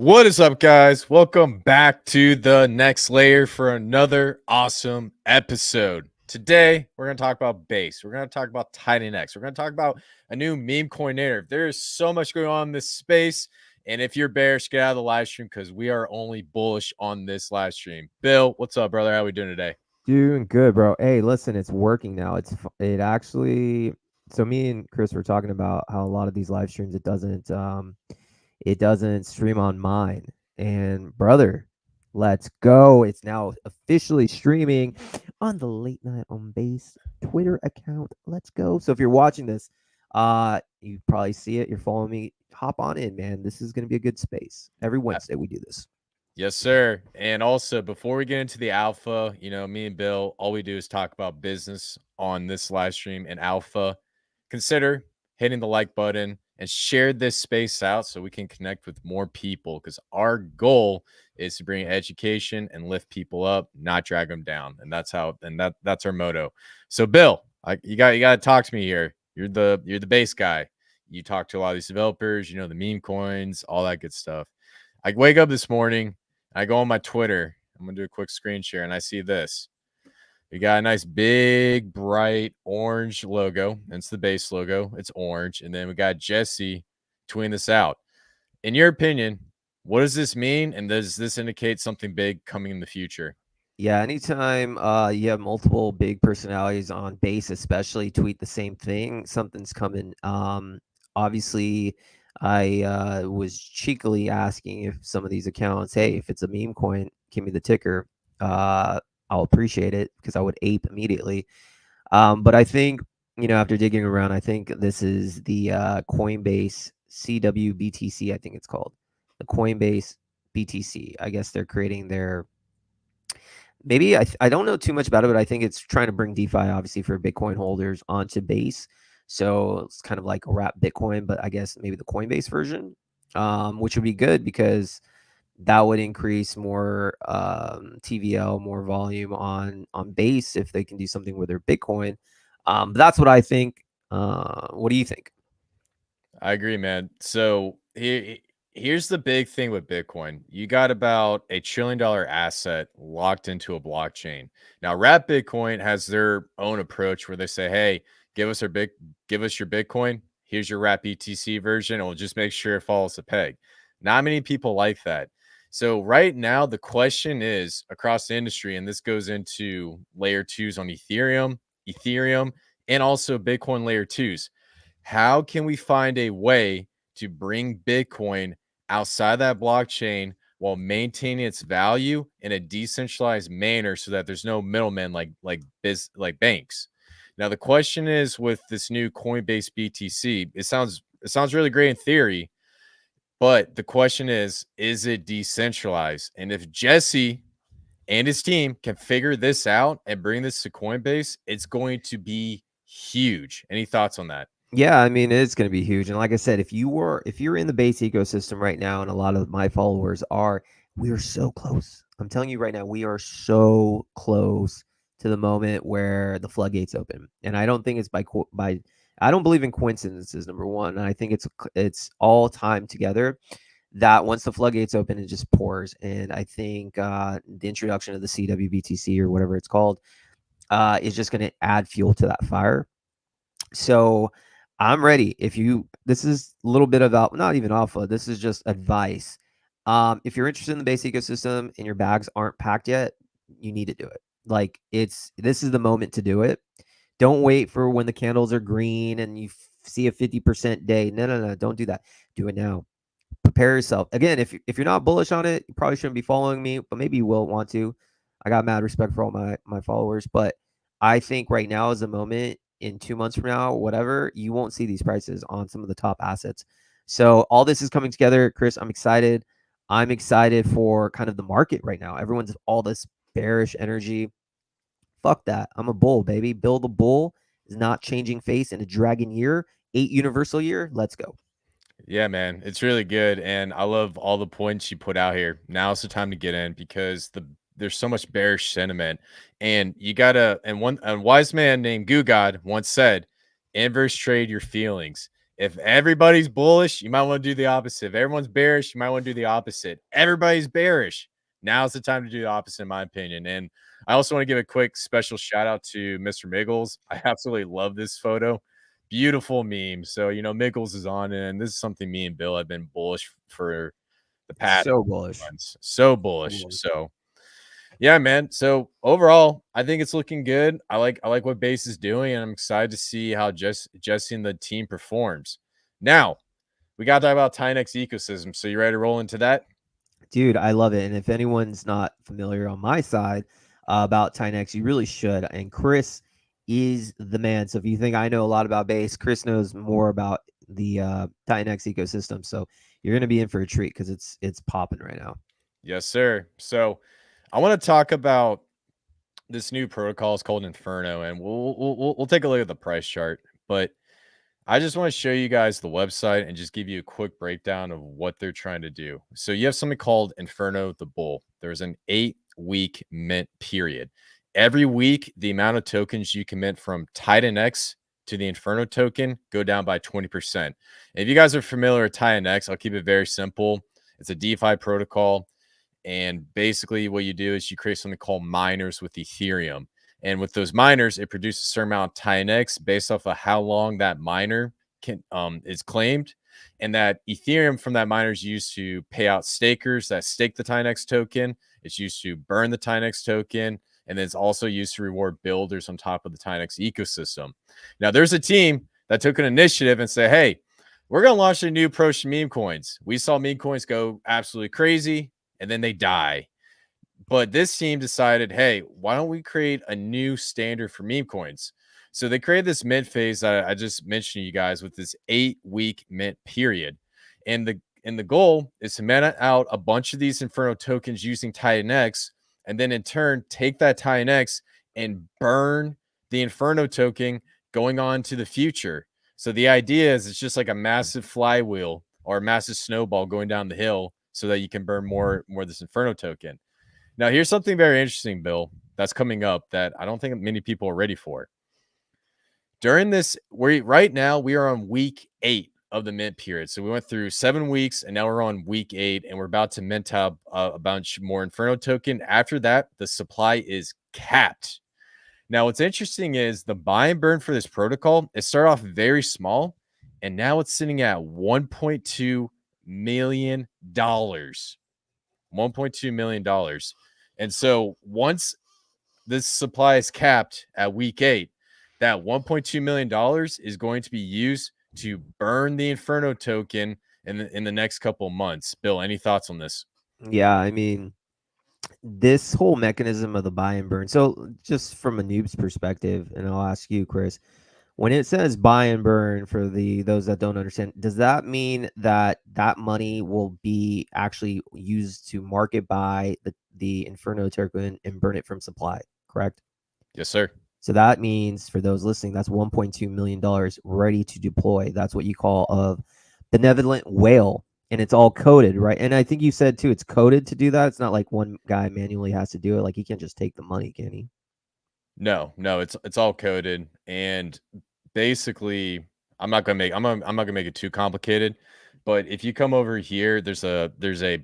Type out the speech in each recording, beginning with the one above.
What is up, guys? Welcome back to the next layer for another awesome episode. Today, we're going to talk about base. We're going to talk about TitanX. We're going to talk about a new meme coin narrative. There is so much going on in this space. And if you're bearish, get out of the live stream because we are only bullish on this live stream. Bill, what's up, brother? How are we doing today? Doing good, bro. Hey, listen, it's working now. It actually. So me and Chris were talking about how a lot of these live streams it doesn't stream on mine. And brother, let's go. It's now officially streaming on the Late Night on Base Twitter account. Let's go. So if you're watching this, you probably see it. You're following me. Hop on in, man. This is gonna be a good space. Every Wednesday we do this. Yes, sir. And also, before we get into the alpha, me and Bill, all we do is talk about business on this live stream and alpha. Consider hitting the like button and share this space out so we can connect with more people because our goal is to bring education and lift people up, not drag them down. And that's our motto. So, Bill, you got to talk to me here. You're the base guy. You talk to a lot of these developers, the meme coins, all that good stuff. I wake up this morning, I go on my Twitter. I'm going to do a quick screen share, and I see this. We got a nice big, bright orange logo. It's the base logo. It's orange. And then we got Jesse tweeting this out. In your opinion, what does this mean? And does this indicate something big coming in the future? Yeah, anytime you have multiple big personalities on base, especially tweet the same thing, something's coming. Obviously, I was cheekily asking if some of these accounts, hey, if it's a meme coin, give me the ticker. I'll appreciate it because I would ape immediately. But I think, after digging around, I think this is the Coinbase CWBTC, I think it's called. The Coinbase BTC. I guess they're creating their maybe I don't know too much about it, but I think it's trying to bring DeFi, obviously, for Bitcoin holders onto Base. So it's kind of like a wrap Bitcoin, but I guess maybe the Coinbase version, which would be good because that would increase more TVL, more volume on Base if they can do something with their Bitcoin. But that's what I think. What do you think? I agree, man. So here's the big thing with Bitcoin. You got about $1 trillion asset locked into a blockchain. Now, Wrap Bitcoin has their own approach where they say, "Hey, give us your Bitcoin. Here's your Wrap BTC version, and we'll just make sure it follows the peg." Not many people like that. So right now, the question is across the industry, and this goes into layer twos on Ethereum, and also Bitcoin layer twos. How can we find a way to bring Bitcoin outside that blockchain while maintaining its value in a decentralized manner so that there's no middlemen like banks? Now the question is with this new Coinbase BTC, it sounds really great in theory, but the question is it decentralized? And if Jesse and his team can figure this out and bring this to Coinbase, it's going to be huge. Any thoughts on that? Yeah, I mean, it's going to be huge. And like I said, if you're in the base ecosystem right now, and a lot of my followers are, we are so close. I'm telling you right now, we are so close to the moment where the floodgates open. And I don't think it's by I don't believe in coincidences, number one. And I think it's all time together that once the floodgates open, it just pours. And I think the introduction of the CWBTC or whatever it's called is just going to add fuel to that fire. So I'm ready. This is a little bit about not even alpha. This is just advice. If you're interested in the base ecosystem and your bags aren't packed yet, you need to do it. Like this is the moment to do it. Don't wait for when the candles are green and you see a 50% day. No. Don't do that. Do it now. Prepare yourself. Again, if you're not bullish on it, you probably shouldn't be following me, but maybe you will want to. I got mad respect for all my followers, but I think right now is the moment. In 2 months from now, whatever, you won't see these prices on some of the top assets. So all this is coming together, Chris. I'm excited. I'm excited for kind of the market right now. Everyone's all this bearish energy. Fuck that. I'm a bull, baby. Bill the bull is not changing face in a dragon year, 8 universal year. Let's go. Yeah, man, it's really good, and I love all the points you put out here. Now's the time to get in because there's so much bearish sentiment, and you gotta. And a wise man named Goo God once said, "Inverse trade your feelings." If everybody's bullish, you might want to do the opposite. If everyone's bearish, you might want to do the opposite. Everybody's bearish. Now's the time to do the opposite, in my opinion. And I also want to give a quick special shout out to Mr. Miggles. I absolutely love this photo. Beautiful meme. So, Miggles is on, and this is something me and Bill have been bullish for the past So bullish. months. So bullish. So, yeah, man. So overall, I think it's looking good. I like what Base is doing, and I'm excited to see how Jesse and the team performs. Now, we got to talk about TitanX ecosystem. So you ready to roll into that? Dude, I love it. And if anyone's not familiar on my side about TitanX, you really should. And Chris is the man. So if you think I know a lot about Base, Chris knows more about the TitanX ecosystem. So you're going to be in for a treat because it's popping right now. Yes, sir. So I want to talk about this new protocol. It's called Inferno, and we'll take a look at the price chart. But I just want to show you guys the website and just give you a quick breakdown of what they're trying to do. So you have something called Inferno the Bull. There's an 8-week mint period. Every week, the amount of tokens you can mint from TitanX to the Inferno token go down by 20%. And if you guys are familiar with TitanX, I'll keep it very simple. It's a DeFi protocol. And basically what you do is you create something called miners with Ethereum. And with those miners, it produces a certain amount of TitanX based off of how long that miner is claimed. And that Ethereum from that miner is used to pay out stakers that stake the TitanX token. It's used to burn the TitanX token. And then it's also used to reward builders on top of the TitanX ecosystem. Now, there's a team that took an initiative and said, hey, we're going to launch a new approach to meme coins. We saw meme coins go absolutely crazy, and then they die. But this team decided, hey, why don't we create a new standard for meme coins? So they created this mint phase that I just mentioned to you guys with this 8-week mint period. And the goal is to mint out a bunch of these Inferno tokens using TitanX, and then in turn take that TitanX and burn the Inferno token going on to the future. So the idea is it's just like a massive flywheel or a massive snowball going down the hill so that you can burn more of this Inferno token. Now, here's something very interesting, Bill, that's coming up that I don't think many people are ready for. During this, right now we are on week 8 of the mint period. So we went through 7 weeks, and now we're on week 8, and we're about to mint out a bunch more Inferno token. After that, the supply is capped. Now, what's interesting is the buy and burn for this protocol, it started off very small, and now it's sitting at $1.2 million. $1.2 million. And so once this supply is capped at week 8, that $1.2 million is going to be used to burn the Inferno token in the next couple of months. Bill, any thoughts on this? Yeah, I mean, this whole mechanism of the buy and burn. So just from a noob's perspective, and I'll ask you, Chris, when it says buy and burn for those that don't understand, does that mean that money will be actually used to market buy the Inferno token and burn it from supply, correct? Yes, sir. So that means for those listening, that's $1.2 million ready to deploy. That's what you call a benevolent whale. And it's all coded, right? And I think you said too, it's coded to do that. It's not like one guy manually has to do it. Like he can't just take the money, can he? No, it's all coded. And basically, I'm not gonna make it too complicated. But if you come over here, there's a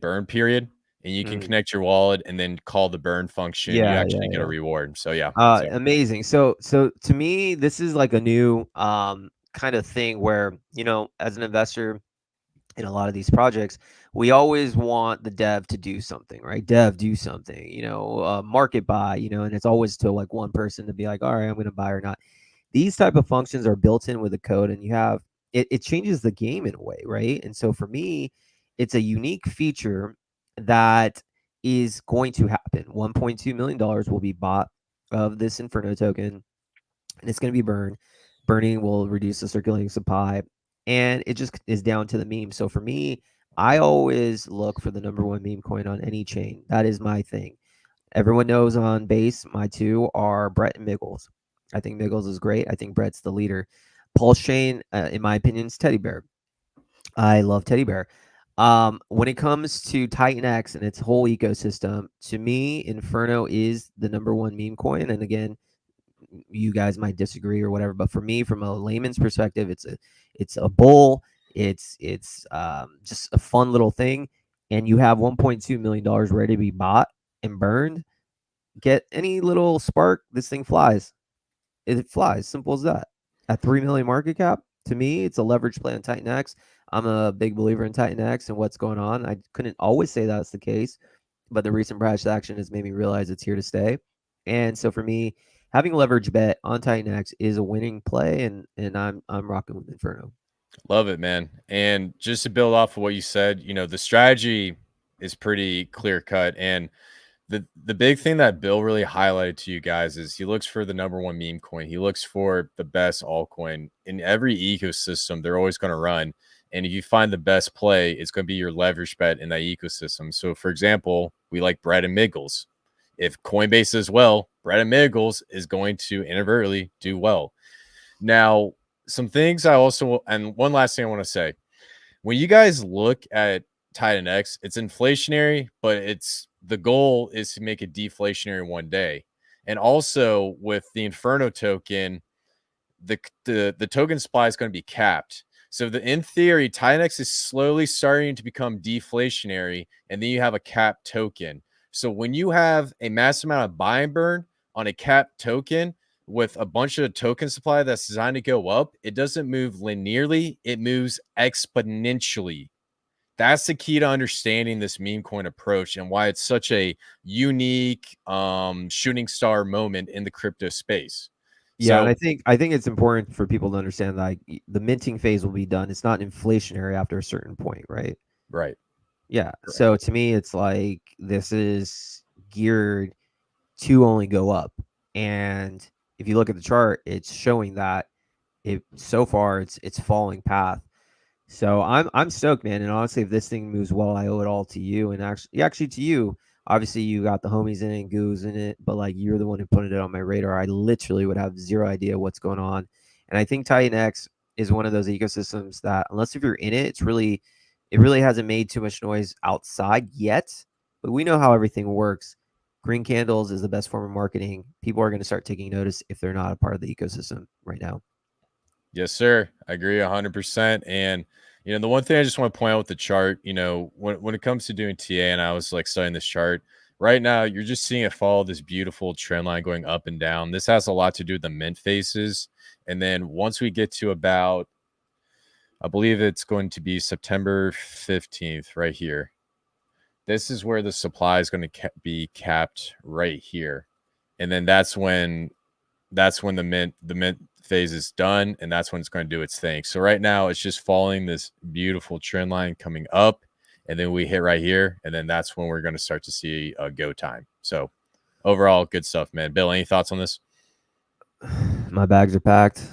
burn period, and you can connect your wallet and then call the burn function. You Yeah, actually get a reward. So yeah. amazing. So to me, this is like a new kind of thing where, as an investor in a lot of these projects, we always want the dev to do something, right? Dev, do something, market buy, and it's always to like one person to be like, all right, I'm going to buy or not. These type of functions are built in with the code, and you have it changes the game in a way, right? And so for me, it's a unique feature that is going to happen. $1.2 million will be bought of this Inferno token, and it's going to be burned. Burning will reduce the circulating supply, and it just is down to the meme. So for me, I always look for the number one meme coin on any chain. That is my thing. Everyone knows on Base, my two are Brett and Miggles. I think Miggles is great. I think Brett's the leader. PulseChain, in my opinion, is Teddy Bear. I love Teddy Bear. When it comes to TitanX and its whole ecosystem, to me, Inferno is the number one meme coin. And again, you guys might disagree or whatever, but for me, from a layman's perspective, it's a bull. It's just a fun little thing, and you have $1.2 million ready to be bought and burned. Get any little spark, this thing flies. It flies. Simple as that. At 3 million market cap, to me, it's a leverage play on TitanX. I'm a big believer in TitanX and what's going on. I couldn't always say that's the case, but the recent price action has made me realize it's here to stay. And so for me, having a leverage bet on TitanX is a winning play, and I'm rocking with Inferno. Love it, man. And just to build off of what you said, the strategy is pretty clear cut. And the big thing that Bill really highlighted to you guys is he looks for the number one meme coin. He looks for the best altcoin in every ecosystem. They're always going to run. And if you find the best play, it's going to be your leverage bet in that ecosystem. So, for example, we like Bread and Miggles. If Coinbase does well, Bread and Miggles is going to inadvertently do well. Now, some things I also, and one last thing I want to say, when you guys look at TitanX, it's inflationary, but the goal is to make it deflationary one day. And also with the Inferno token, the token supply is going to be capped. So in theory, TitanX is slowly starting to become deflationary, and then you have a capped token. So when you have a massive amount of buy and burn on a capped token with a bunch of token supply that's designed to go up, it doesn't move linearly, it moves exponentially. That's the key to understanding this meme coin approach and why it's such a unique shooting star moment in the crypto space. Yeah, and So I think it's important for people to understand that, like, the minting phase will be done. It's not inflationary after a certain point, right? right. Yeah. So to me, it's like this is geared to only go up. And if you look at the chart, it's showing that it so far it's falling path. So I'm stoked, man. And honestly, if this thing moves well, I owe it all to you. And actually to you. Obviously, you got the homies in it and Goose in it, but like you're the one who put it on my radar. I literally would have zero idea what's going on. And I think TitanX is one of those ecosystems that, unless if you're in it, it really hasn't made too much noise outside yet. But we know how everything works. Green candles is the best form of marketing. People are going to start taking notice if they're not a part of the ecosystem right now. Yes, sir. I agree 100%. And the one thing I just want to point out with the chart, when it comes to doing TA, and I was like studying this chart right now, you're just seeing it follow this beautiful trend line going up and down. This has a lot to do with the mint phases. And then once we get to about, I believe it's going to be September 15th right here. This is where the supply is going to be capped right here. And then that's when the mint phase is done, and that's when it's going to do its thing. So right now it's just following this beautiful trend line coming up, and then we hit right here, and then that's when we're going to start to see a go time. So overall, good stuff, man. Bill, any thoughts on this? My bags are packed.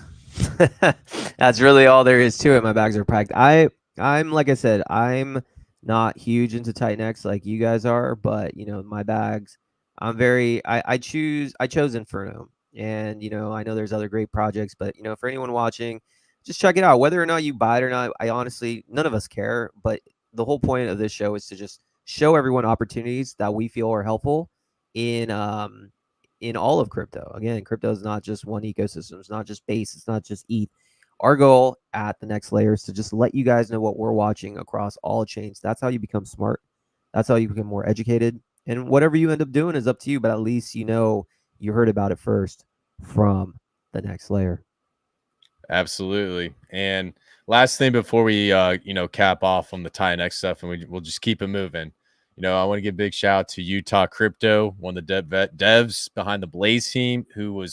That's really all there is to it. My bags are packed. I'm like I said, I'm not huge into TitanX like you guys are, but my bags, I chose Inferno. And I know there's other great projects, but for anyone watching, just check it out. Whether or not you buy it or not, I honestly, none of us care. But the whole point of this show is to just show everyone opportunities that we feel are helpful in all of crypto. Again, crypto is not just one ecosystem. It's not just Base. It's not just ETH. Our goal at the next layer is to just let you guys know what we're watching across all chains. That's how you become smart. That's how you become more educated. And whatever you end up doing is up to you, but at least you heard about it first from the next layer. Absolutely. And last thing before we cap off on the TitanX stuff, and we'll just keep it moving. I want to give a big shout out to Utah Crypto, one of the devs behind the Blaze team, who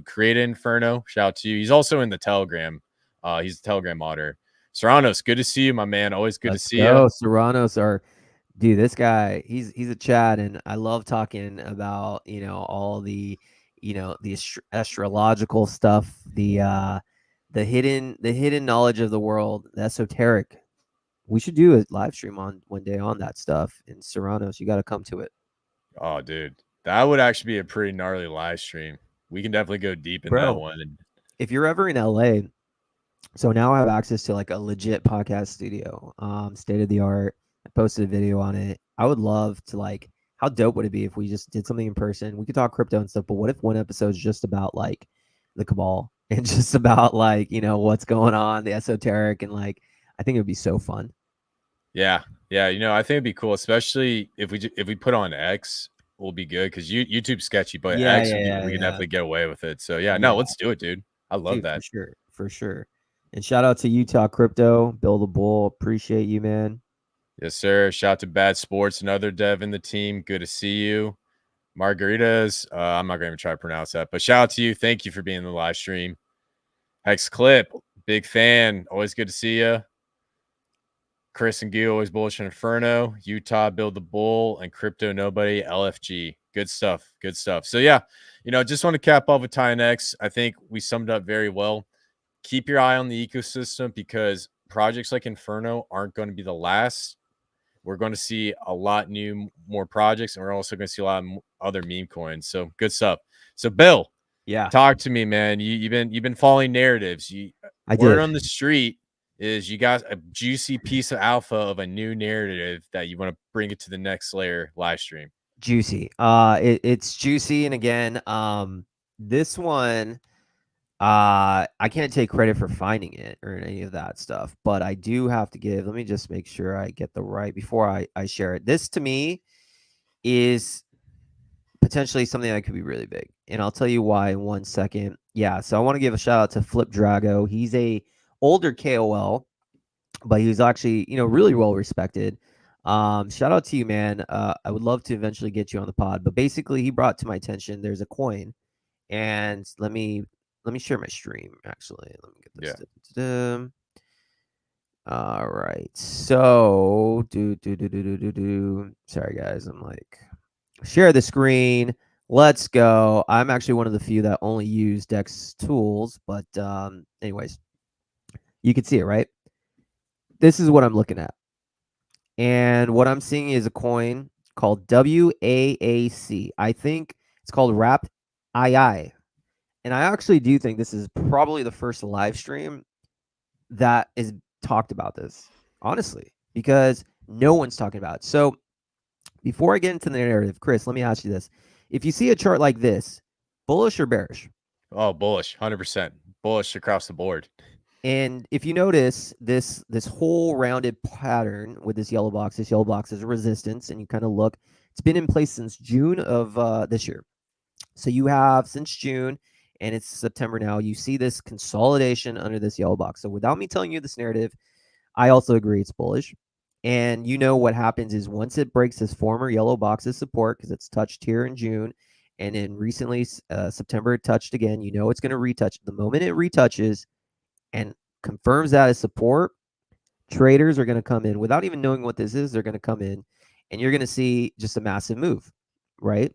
created Inferno. Shout out to you. He's also in the Telegram. He's the Telegram moderator. Serranos, good to see you, my man. Always good to see you. Serranos dude, this guy, he's a Chad, and I love talking about all the the astrological stuff, the hidden knowledge of the world, the esoteric. We should do a live stream on one day on that stuff. In Serranos, you got to come to it. Oh, dude, that would actually be a pretty gnarly live stream. We can definitely go deep in that one. If you're ever in LA, so now I have access to like a legit podcast studio, state of the art. I posted a video on it. I would love to like How dope would it be if we just did something in person? We could talk crypto and stuff, but what if one episode's just about like the cabal and just about like, what's going on, the esoteric, and like I think it would be so fun. Yeah, yeah. I think it'd be cool, especially if we put on X, will be good because YouTube's sketchy, but Yeah, X yeah, yeah, we can yeah. definitely get away with it. So yeah, no, Yeah, let's do it, dude. I love dude, that. for sure. And shout out to Utah Crypto, Bill the Bull. Appreciate you, man. Yes, sir. Shout out to Bad Sports, another dev in the team. Good to see you. Margaritas. I'm not going to try to pronounce that, but shout out to you. Thank you for being in the live stream. Hex Clip, big fan. Always good to see you. Chris and Gil, always bullish on Inferno. Utah, Build the Bull, and Crypto Nobody, LFG. Good stuff. Good stuff. So, yeah, just want to cap off with TitanX. I think we summed up very well. Keep your eye on the ecosystem because projects like Inferno aren't going to be the last. We're going to see a lot more projects, and we're also going to see a lot of other meme coins. So, good stuff. So, Bill, Yeah, talk to me, man. You've been following narratives. I Word did. on the street is you got a juicy piece of alpha of a new narrative that you want to bring it to the next layer live stream. Juicy. It's juicy, and again, this one, I can't take credit for finding it or any of that stuff, but I do have to give. Let me just make sure I get the right before I share it. This to me is potentially something that could be really big, and I'll tell you why in 1 second. Yeah, so I want to give a shout out to Flip Drago. He's a older KOL, but he was actually, really well respected. Shout out to you, man. I would love to eventually get you on the pod, but basically he brought to my attention there's a coin, and let me share my stream actually. Let me get this. Yeah. Da-da-da-da. All right. So do. Sorry guys, I'm like share the screen. Let's go. I'm actually one of the few that only use Dex tools, but anyways, you can see it, right? This is what I'm looking at. And what I'm seeing is a coin called WAAC. I think it's called Wrap II. And I actually do think this is probably the first live stream that is talked about this, honestly, because no one's talking about it. So before I get into the narrative, Chris, let me ask you this. If you see a chart like this, bullish or bearish? Oh, bullish, 100%. Bullish across the board. And if you notice this whole rounded pattern with this yellow box is a resistance, and you kind of look, it's been in place since June of this year. So you have since June, and it's September now, you see this consolidation under this yellow box. So without me telling you this narrative, I also agree it's bullish. And what happens is once it breaks this former yellow box's support, because it's touched here in June, and then recently September it touched again, it's going to retouch. The moment it retouches and confirms that as support, traders are going to come in without even knowing what this is. They're going to come in, and you're going to see just a massive move, right?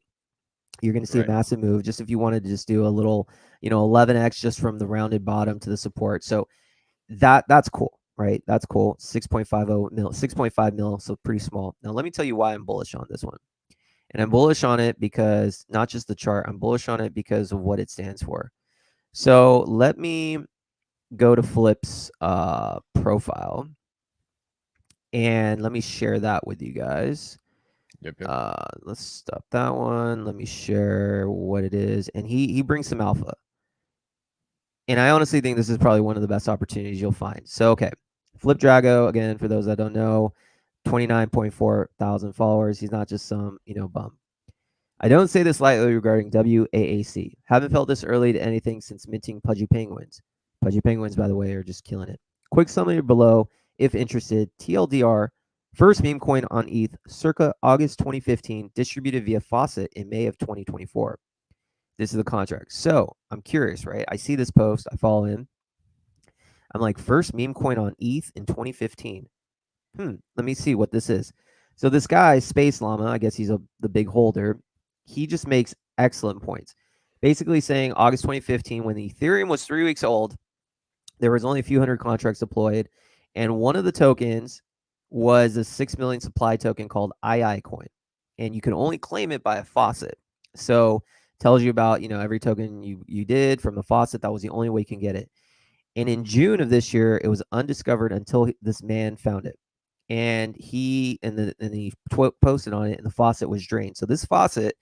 You're going to see a massive move. Just if you wanted to just do a little, 11x just from the rounded bottom to the support. So that's cool, right? That's cool. 6.50 mil, 6.5 mil, so pretty small. Now let me tell you why I'm bullish on this one. And I'm bullish on it because not just the chart, I'm bullish on it because of what it stands for. So let me go to Flip's profile, and let me share that with you guys. Yep. Let's stop that one. Let me share what it is. And he brings some alpha. And I honestly think this is probably one of the best opportunities you'll find. So, okay. Flip Drago, again, for those that don't know, 29.4 thousand followers. He's not just some, bum. I don't say this lightly regarding WAAC. Haven't felt this early to anything since minting Pudgy Penguins. Pudgy Penguins, by the way, are just killing it. Quick summary below, if interested. TLDR, first meme coin on ETH, circa August 2015, distributed via Faucet in May of 2024. This is the contract. So I'm curious, right? I see this post. I follow him. I'm like, first meme coin on ETH in 2015. Let me see what this is. So this guy, Space Llama, I guess he's the big holder. He just makes excellent points. Basically saying August 2015, when the Ethereum was 3 weeks old, there was only a few hundred contracts deployed. And one of the tokens was a 6 million supply token called II coin. And you can only claim it by a faucet. So tells you about, every token you did from the faucet. That was the only way you can get it. And in June of this year, it was undiscovered until this man found it. and he posted on it, and the faucet was drained. So this faucet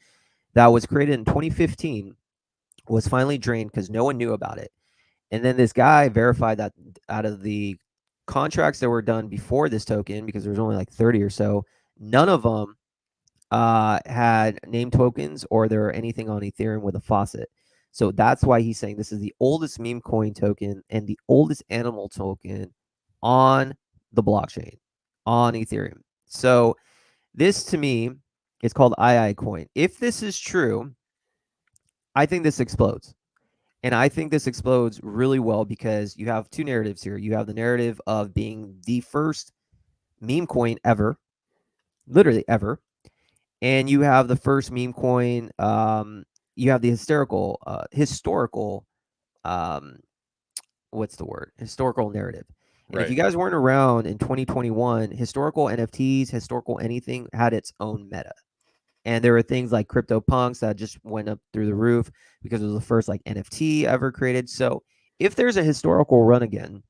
that was created in 2015 was finally drained because no one knew about it. And then this guy verified that out of the contracts that were done before this token, because there was only like 30 or so, none of them had name tokens or there were anything on Ethereum with a faucet. So that's why he's saying this is the oldest meme coin token and the oldest animal token on the blockchain, on Ethereum. So this to me is called II coin. If this is true, I think this explodes. And I think this explodes really well because you have two narratives here. You have the narrative of being the first meme coin ever, literally ever, and you have the first meme coin. You have the historical, um, what's the word? Historical narrative. And if you guys weren't around in 2021, historical NFTs, historical anything had its own meta. And there were things like CryptoPunks that just went up through the roof because it was the first like NFT ever created. So if there's a historical run again,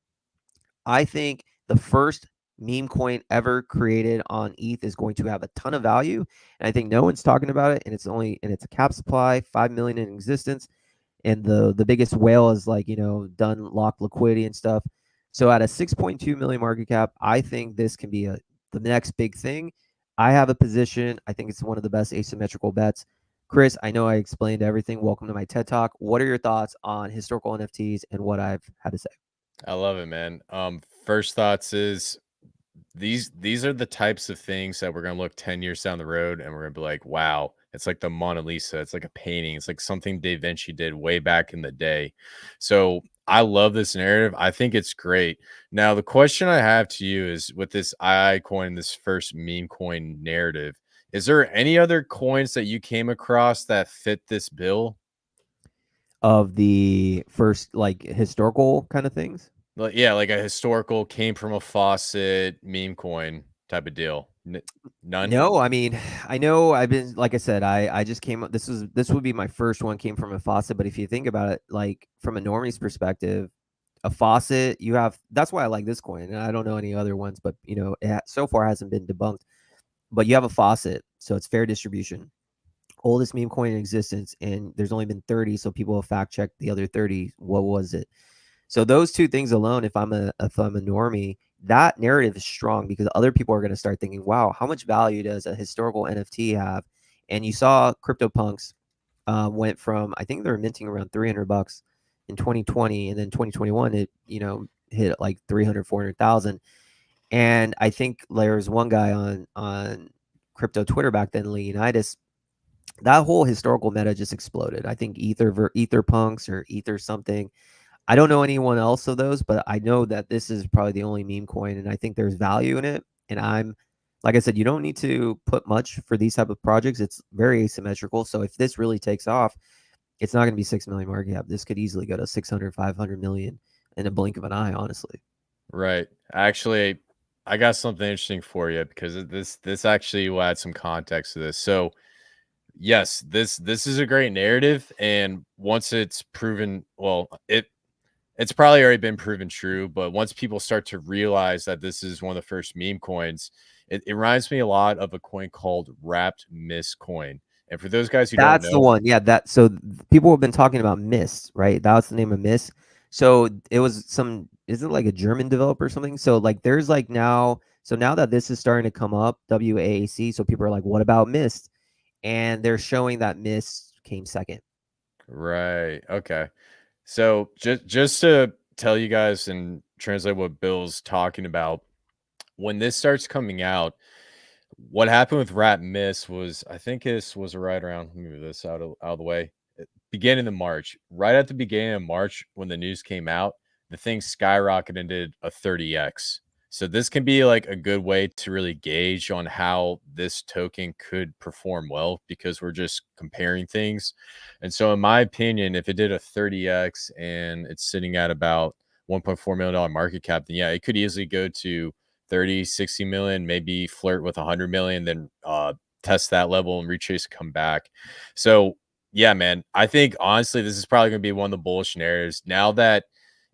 I think the first meme coin ever created on ETH is going to have a ton of value. And I think no one's talking about it. And it's a cap supply, 5 million in existence. And the biggest whale is like, done locked liquidity and stuff. So at a 6.2 million market cap, I think this can be the next big thing. I have a position. I think it's one of the best asymmetrical bets. Chris, I know I explained everything. Welcome to my TED Talk. What are your thoughts on historical NFTs and what I've had to say? I love it, man. First thoughts is these are the types of things that we're gonna look 10 years down the road and we're gonna be like, wow, it's like the Mona Lisa, it's like a painting, it's like something Da Vinci did way back in the day. So I love this narrative. I think it's great. Now, the question I have to you is with this II coin, this first meme coin narrative, is there any other coins that you came across that fit this bill? Of the first like historical kind of things? Like, yeah, like a historical came from a faucet meme coin type of deal. None. No, I mean, I know I've been like I said, I just came up. This would be my first one came from a faucet, but if you think about it, like from a normie's perspective, a faucet, you have that's why I like this coin. And I don't know any other ones, but so far hasn't been debunked. But you have a faucet, so it's fair distribution. Oldest meme coin in existence, and there's only been 30, so people have fact checked the other 30. What was it? So those two things alone, if I'm a normie, that narrative is strong because other people are going to start thinking, wow, how much value does a historical NFT have? And you saw CryptoPunks went from, I think they were minting around $300 in 2020, and then 2021 it hit like 300, 400,000. And I think there was one guy on crypto Twitter back then, Leonidas. That whole historical meta just exploded. I think Ether Punks or Ether something. I don't know anyone else of those, but I know that this is probably the only meme coin, and I think there's value in it. And like I said, you don't need to put much for these type of projects. It's very asymmetrical. So if this really takes off, it's not going to be 6 million market cap. This could easily go to 600, 500 million in a blink of an eye, honestly. Right. Actually, I got something interesting for you because this actually will add some context to this. So yes, this is a great narrative, and once it's proven, well, it's probably already been proven true, but once people start to realize that this is one of the first meme coins, it reminds me a lot of a coin called Wrapped Miss Coin. And for those guys who don't That's the know, one. Yeah, people have been talking about Mist, right? That was the name of Mist. So it was isn't it like a German developer or something? So like there's like now that this is starting to come up, WAAC, so people are like, what about Mist? And they're showing that Mist came second. right? Okay, so just to tell you guys and translate what Bill's talking about, when this starts coming out, what happened with Rat Miss was, I think this was right around, let me move this out of the way. Beginning of March, right at the beginning of March, when the news came out, the thing skyrocketed and did a 30x. So this can be like a good way to really gauge on how this token could perform well because we're just comparing things. And so, in my opinion, if it did a 30x and it's sitting at about $1.4 million market cap, then yeah, it could easily go to 30, 60 million, maybe flirt with 100 million, then test that level and retrace, come back. So yeah, man, I think honestly, this is probably going to be one of the bullish narratives now that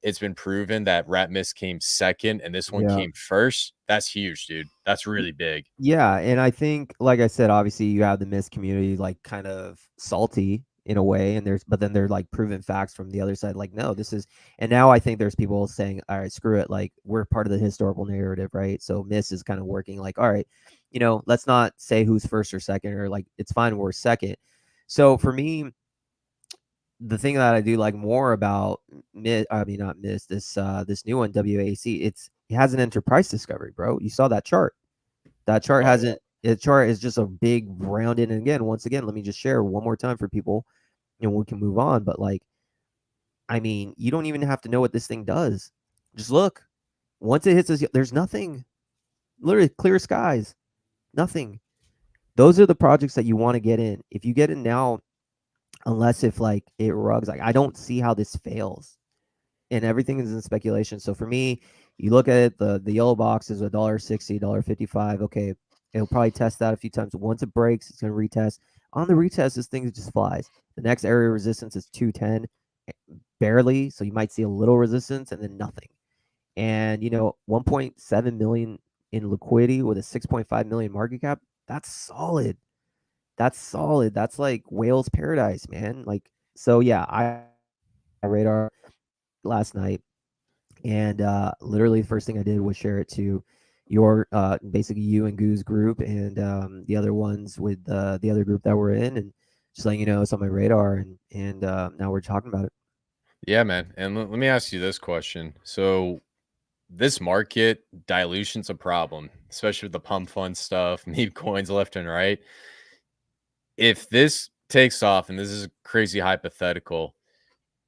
it's been proven that Rat Mist came second and this one Yeah. came first. That's huge, dude. That's really big. Yeah, and I think, like I said, obviously you have the Mist community like kind of salty in a way, and but then they're like proven facts from the other side. Like, no, this is, and now I think there's people saying, all right, screw it, like we're part of the historical narrative, right? So Mist is kind of working like, all right, let's not say who's first or second, or like it's fine we're second. So for me, the thing that I do like more about not Mist, this new one, WAC, it has an enterprise discovery, bro. You saw that chart. That chart Oh, yeah. hasn't the chart is just a big rounded, and again, once again, let me just share one more time for people, and we can move on. But like, I mean, you don't even have to know what this thing does. Just look. Once it hits us, there's nothing. Literally clear skies. Nothing. Those are the projects that you want to get in. If you get in now, unless if like it rugs, like I don't see how this fails. And everything is in speculation. So for me, you look at it, the yellow box is $1.60, $1.55. Okay, it'll probably test that a few times. Once it breaks, it's gonna retest. On the retest, this thing just flies. The next area of resistance is 210, barely. So you might see a little resistance and then nothing. And 1.7 million in liquidity with a 6.5 million market cap. That's solid. That's solid. That's like whale's paradise, man. Like, so yeah, I radar last night. And literally the first thing I did was share it to your basically you and Goo's group, and the other ones with the other group that we're in, and just letting you know it's on my radar, and now we're talking about it. Yeah, man. And let me ask you this question. So this market dilution's a problem, especially with the pump fund stuff, meme coins left and right. If this takes off, and this is a crazy hypothetical,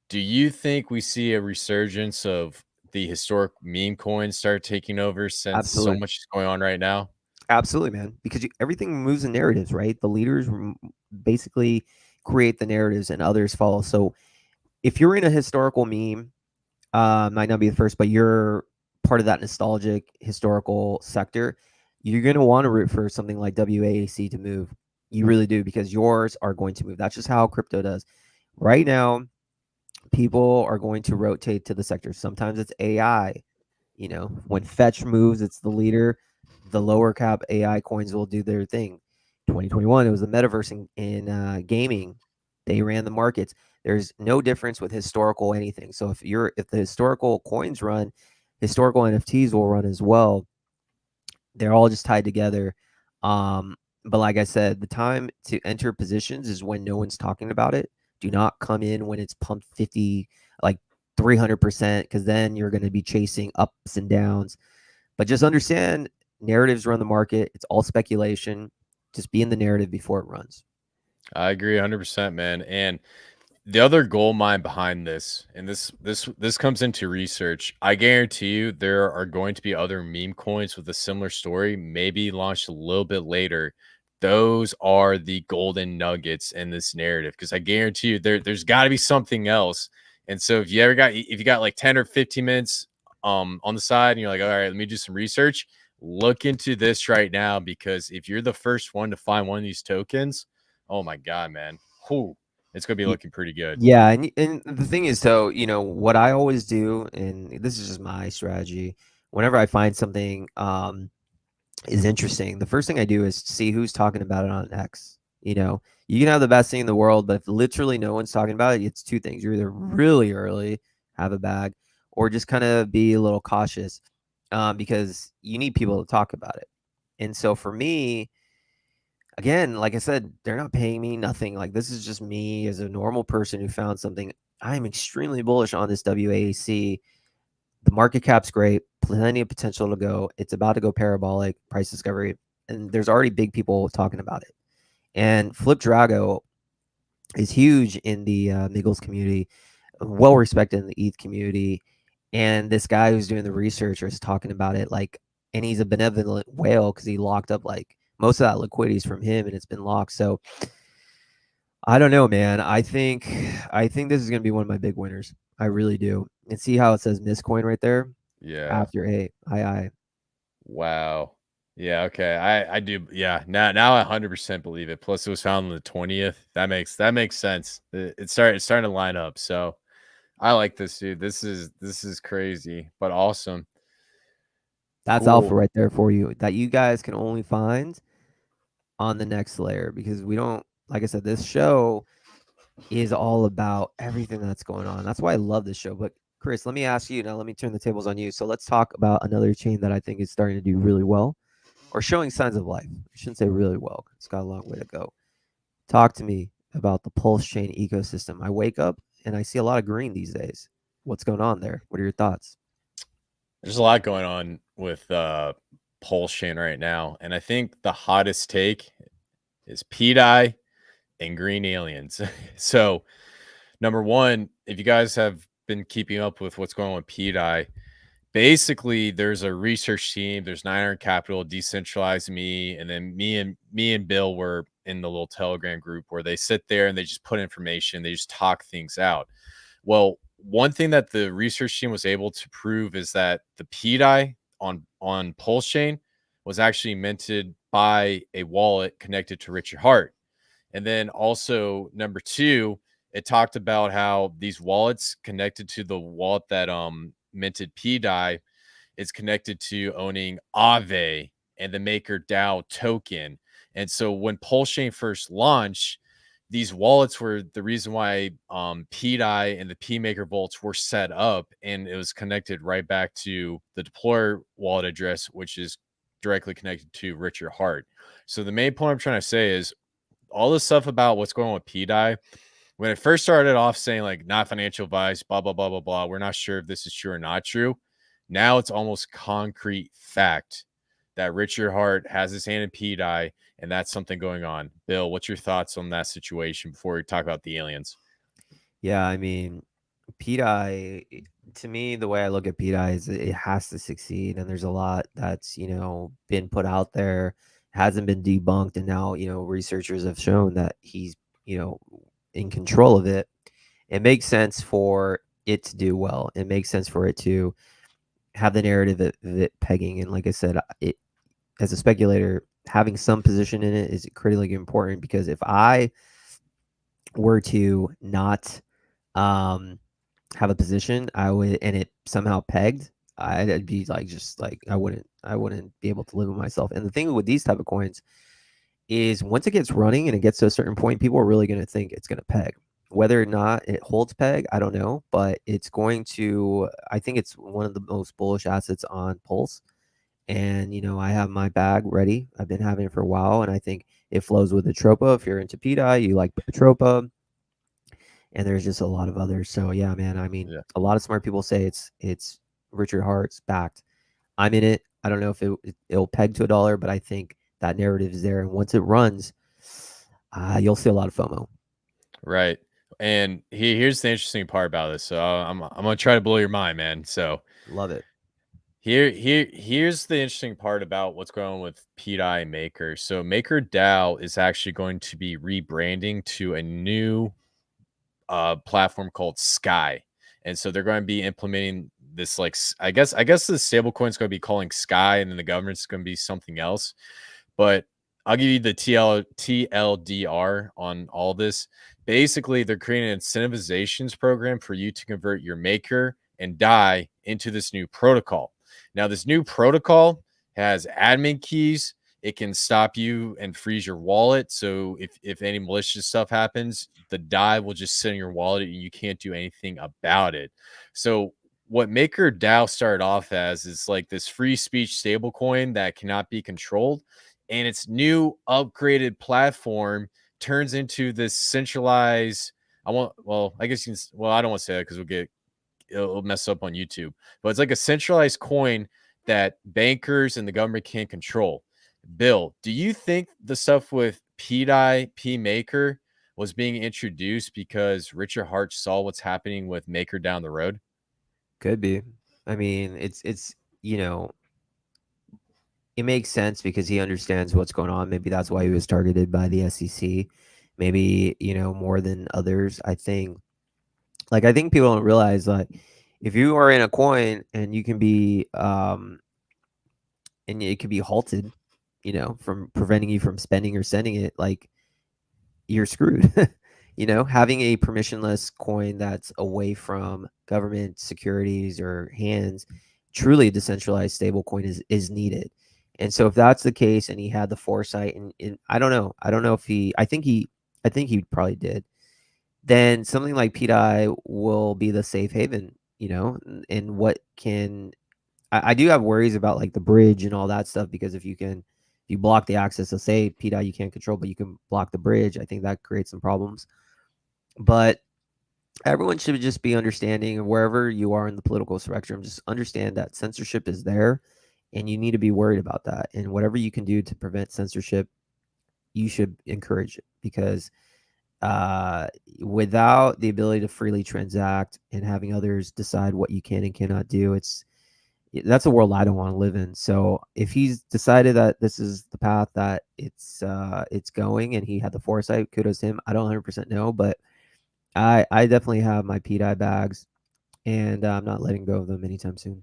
do you think we see a resurgence of the historic meme coins start taking over since so Absolutely. much is going on right now? Absolutely, man. Because everything moves in narratives, right? The leaders basically create the narratives, and others follow. So if you're in a historical meme, might not be the first, but you're part of that nostalgic historical sector, you're going to want to root for something like WAC to move. You really do, because yours are going to move. That's just how crypto does. Right now, people are going to rotate to the sector. Sometimes it's AI. When Fetch moves, it's the leader. The lower cap AI coins will do their thing. 2021, it was the metaverse in gaming. They ran the markets. There's no difference with historical anything. So if the historical coins run, historical NFTs will run as well. They're all just tied together. But like I said, the time to enter positions is when no one's talking about it. Do not come in when it's pumped 50, like 300%, because then you're going to be chasing ups and downs. But just understand, narratives run the market. It's all speculation. Just be in the narrative before it runs. I agree 100%, man. And the other gold mine behind this, and this comes into research. I guarantee you there are going to be other meme coins with a similar story, maybe launched a little bit later. Those are the golden nuggets in this narrative, because I guarantee you there's got to be something else. And so if you got like 10 or 15 minutes on the side and you're like, all right, let me do some research, look into this right now, because if you're the first one to find one of these tokens, oh my god, man. Whew, it's going to be looking pretty good. Yeah, and the thing is, though, what I always do, and this is just my strategy. Whenever I find something is interesting, the first thing I do is see who's talking about it on X. You can have the best thing in the world, but if literally no one's talking about it, it's two things: you're either really early, have a bag, or just kind of be a little cautious, because you need people to talk about it. And so for me, again, like I said, they're not paying me nothing. Like, this is just me as a normal person who found something. I am extremely bullish on this WAC. The market cap's great, plenty of potential to go. It's about to go parabolic, price discovery, and there's already big people talking about it. And Flip Drago is huge in the Miggles community, well respected in the ETH community. And this guy who's doing the research is talking about it like, and he's a benevolent whale because he locked up like most of that liquidity is from him, and it's been locked. So I don't know, man. I think this is gonna be one of my big winners. I really do. And see how it says Miscoin right there Yeah. after A. I. Wow. Yeah, okay. I do, yeah. Now I 100% believe it. Plus it was found on the 20th. That makes sense. It's starting to line up. So I like this, dude. This is crazy, but awesome. That's alpha Cool. right there for you that you guys can only find on the next layer, because we don't, like I said, this show is all about everything that's going on. That's why I love this show. But Chris, let me ask you now, let me turn the tables on you. So let's talk about another chain that I think is starting to do really well, or showing signs of life. I shouldn't say really well. It's got a long way to go. Talk to me about the PulseChain ecosystem. I wake up and I see a lot of green these days. What's going on there? What are your thoughts? There's a lot going on with PulseChain right now, and I think the hottest take is PDI and green aliens. So, number one, if you guys have been keeping up with what's going on with PDI, basically there's a research team. There's 900 Capital, decentralized me, and then me and Bill were in the little Telegram group where they sit there and they just put information. They just talk things out. Well, one thing that the research team was able to prove is that the PDI on PulseChain was actually minted by a wallet connected to Richard Hart. And then also number two, it talked about how these wallets connected to the wallet that minted PDI is connected to owning Aave and the Maker DAO token. And so when PulseChain first launched, these wallets were the reason why PDI and the PMaker vaults were set up, and it was connected right back to the deployer wallet address, which is directly connected to Richard Hart. So the main point I'm trying to say is all this stuff about what's going on with PDI, when it first started off saying like not financial advice, blah, blah, blah, blah, blah, we're not sure if this is true or not true. Now it's almost concrete fact that Richard Hart has his hand in PDI, and that's something going on. Bill, what's your thoughts on that situation before we talk about the aliens? Yeah, I mean, PDI, to me, the way I look at PDI is it has to succeed. And there's a lot that's, been put out there, hasn't been debunked. And now, researchers have shown that he's, in control of it. It makes sense for it to do well. It makes sense for it to have the narrative of it pegging. And like I said, it, as a speculator, having some position in it is critically important, because if I were to not have a position, I would, and it somehow pegged, I'd be like, just like, I wouldn't be able to live with myself. And the thing with these type of coins is once it gets running and it gets to a certain point, people are really going to think it's going to peg. Whether or not it holds peg, I don't know, but it's going to, I think it's one of the most bullish assets on Pulse. And, I have my bag ready. I've been having it for a while, and I think it flows with the Tropa. If you're into PDI, you like the Tropa, and there's just a lot of others. So yeah, man. I mean, Yeah. a lot of smart people say it's Richard Hart's backed. I'm in it. I don't know if it'll peg to $1, but I think that narrative is there, and once it runs, you'll see a lot of FOMO. Right. And here's the interesting part about this. So I'm gonna try to blow your mind, man. So Love it. here's the interesting part about what's going on with PDI Maker. So Maker DAO is actually going to be rebranding to a new platform called Sky. And so they're going to be implementing this like I guess the stablecoin is going to be calling Sky, and then the government's going to be something else. But I'll give you the TLDR on all this. Basically, they're creating an incentivizations program for you to convert your maker and DAI into this new protocol. Now, this new protocol has admin keys. It can stop you and freeze your wallet. So if any malicious stuff happens, the DAI will just sit in your wallet and you can't do anything about it. So what Maker DAO started off as is like this free speech stablecoin that cannot be controlled, and its new upgraded platform turns into this centralized. I guess I don't want to say that because it'll mess up on YouTube, but it's like a centralized coin that bankers and the government can't control. Bill, do you think the stuff with PDI, P Maker was being introduced because Richard Hart saw what's happening with Maker down the road? Could be. I mean, it's it makes sense because he understands what's going on. Maybe that's why he was targeted by the SEC. Maybe, more than others. I think people don't realize that if you are in a coin and you can be and it can be halted, from preventing you from spending or sending it, like, you're screwed. You know, having a permissionless coin that's away from government securities or hands, truly a decentralized stablecoin is needed. And so if that's the case, and he had the foresight, and I don't know if I think he probably did, then something like PDI will be the safe haven, you know, and what can I do have worries about like the bridge and all that stuff, because if you block the access, so say PDI you can't control, but you can block the bridge, I think that creates some problems. But everyone should just be understanding, and wherever you are in the political spectrum, just understand that censorship is there, and you need to be worried about that. And whatever you can do to prevent censorship, you should encourage it, because without the ability to freely transact and having others decide what you can and cannot do, that's a world I don't want to live in. So if he's decided that this is the path that it's going, and he had the foresight, kudos to him. I don't 100% know, but I definitely have my PDI bags, and I'm not letting go of them anytime soon.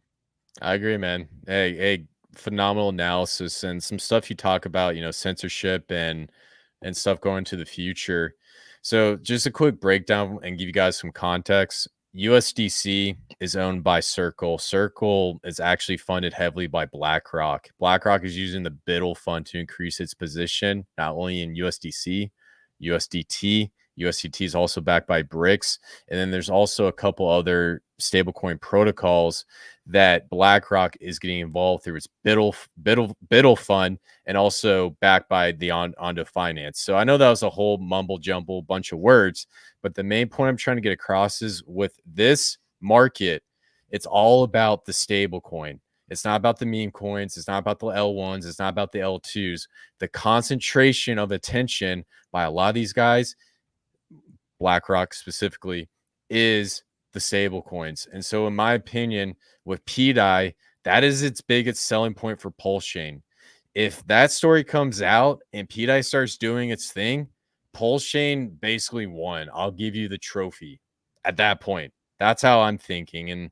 I agree, man. Hey, phenomenal analysis and some stuff you talk about, censorship and stuff going to the future. So just a quick breakdown and give you guys some context. USDC is owned by Circle. Circle is actually funded heavily by BlackRock. BlackRock is using the Biddle fund to increase its position, not only in USDC, USDT. USDT is also backed by BRICS. And then there's also a couple other stablecoin protocols that BlackRock is getting involved through its Biddle fund, and also backed by the Ondo Finance. So I know that was a whole mumble jumble bunch of words, but the main point I'm trying to get across is with this market, it's all about the stable coin. It's not about the meme coins. It's not about the L1s. It's not about the L2s. The concentration of attention by a lot of these guys, BlackRock specifically, is the stable coins. And so in my opinion, with PDI, that is its biggest selling point for PulseChain. If that story comes out and PDI starts doing its thing, PulseChain basically won. I'll give you the trophy at that point. That's how I'm thinking. And